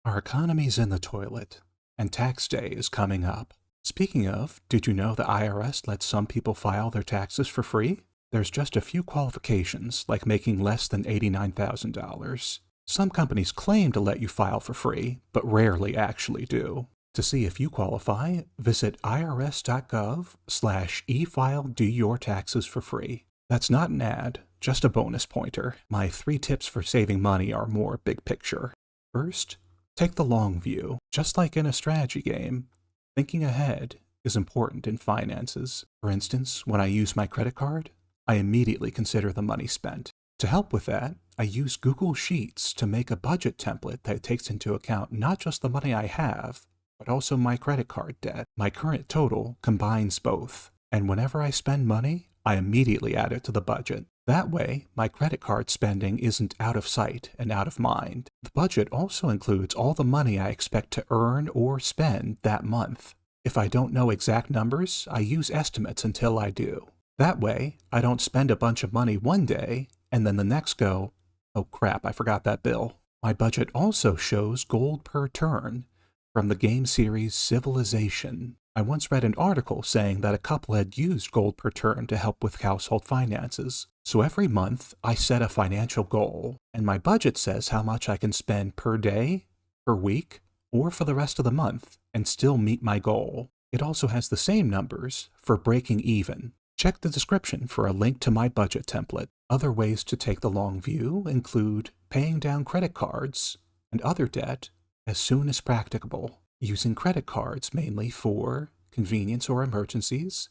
Our economy's in the toilet, and tax day is coming up. Speaking of, did you know the IRS lets some people file their taxes for free? There's just a few qualifications, like making less than $89,000. Some companies claim to let you file for free, but rarely actually do. To see if you qualify, visit irs.gov/efile do your taxes for free. That's not an ad, just a bonus pointer. My 3 tips for saving money are more big picture. First, take the long view. Just like in a strategy game, thinking ahead is important in finances. For instance, when I use my credit card, I immediately consider the money spent. To help with that, I use Google Sheets to make a budget template that takes into account not just the money I have, but also my credit card debt. My current total combines both, and whenever I spend money, I immediately add it to the budget. That way, my credit card spending isn't out of sight and out of mind. The budget also includes all the money I expect to earn or spend that month. If I don't know exact numbers, I use estimates until I do. That way, I don't spend a bunch of money one day and then the next go, oh crap, I forgot that bill. My budget also shows gold per turn from the game series Civilization. I once read an article saying that a couple had used gold per turn to help with household finances. So every month, I set a financial goal, and my budget says how much I can spend per day, per week, or for the rest of the month, and still meet my goal. It also has the same numbers for breaking even. Check the description for a link to my budget template. Other ways to take the long view include paying down credit cards and other debt as soon as practicable, using credit cards mainly for convenience or emergencies,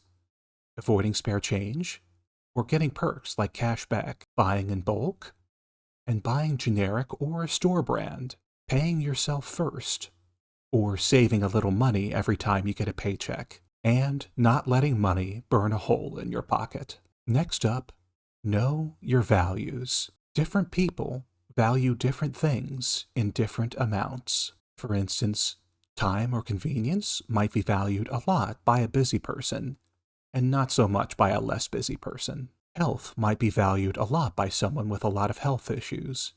avoiding spare change, or getting perks like cash back, buying in bulk, and buying generic or store brand, paying yourself first, or saving a little money every time you get a paycheck, and not letting money burn a hole in your pocket. Next up, know your values. Different people value different things in different amounts. For instance, time or convenience might be valued a lot by a busy person, and not so much by a less busy person. Health might be valued a lot by someone with a lot of health issues,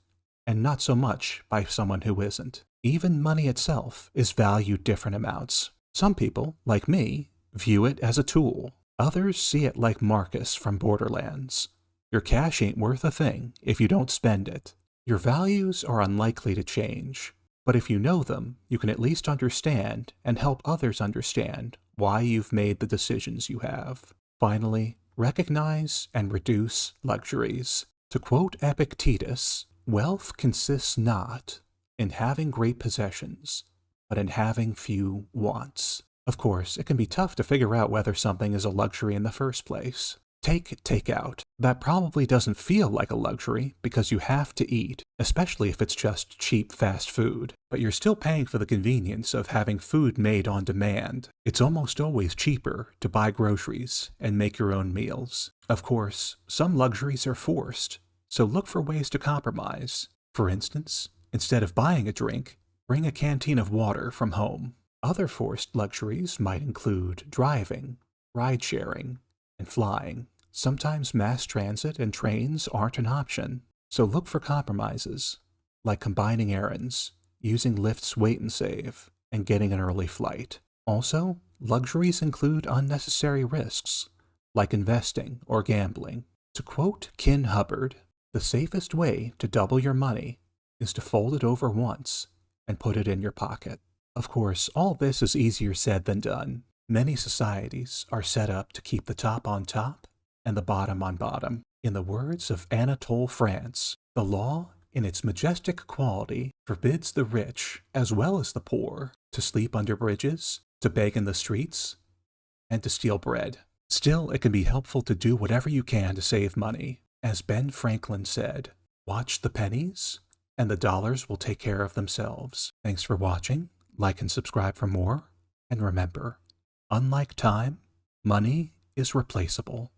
and not so much by someone who isn't. Even money itself is valued different amounts. Some people, like me, view it as a tool. Others see it like Marcus from Borderlands. Your cash ain't worth a thing if you don't spend it. Your values are unlikely to change, but if you know them, you can at least understand and help others understand why you've made the decisions you have. Finally, recognize and reduce luxuries. To quote Epictetus, wealth consists not in having great possessions, but in having few wants. Of course, it can be tough to figure out whether something is a luxury in the first place. Take takeout. That probably doesn't feel like a luxury because you have to eat, especially if it's just cheap fast food. But you're still paying for the convenience of having food made on demand. It's almost always cheaper to buy groceries and make your own meals. Of course, some luxuries are forced, so look for ways to compromise. For instance, instead of buying a drink, bring a canteen of water from home. Other forced luxuries might include driving, ride-sharing, and flying. Sometimes mass transit and trains aren't an option, so look for compromises, like combining errands, using Lyft's Wait and Save, and getting an early flight. Also, luxuries include unnecessary risks, like investing or gambling. To quote Ken Hubbard, the safest way to double your money is to fold it over once and put it in your pocket. Of course, all this is easier said than done. Many societies are set up to keep the top on top and the bottom on bottom. In the words of Anatole France, the law, in its majestic quality, forbids the rich as well as the poor to sleep under bridges, to beg in the streets, and to steal bread. Still, it can be helpful to do whatever you can to save money. As Ben Franklin said, watch the pennies, and the dollars will take care of themselves. Thanks for watching. Like and subscribe for more. And remember, unlike time, money is replaceable.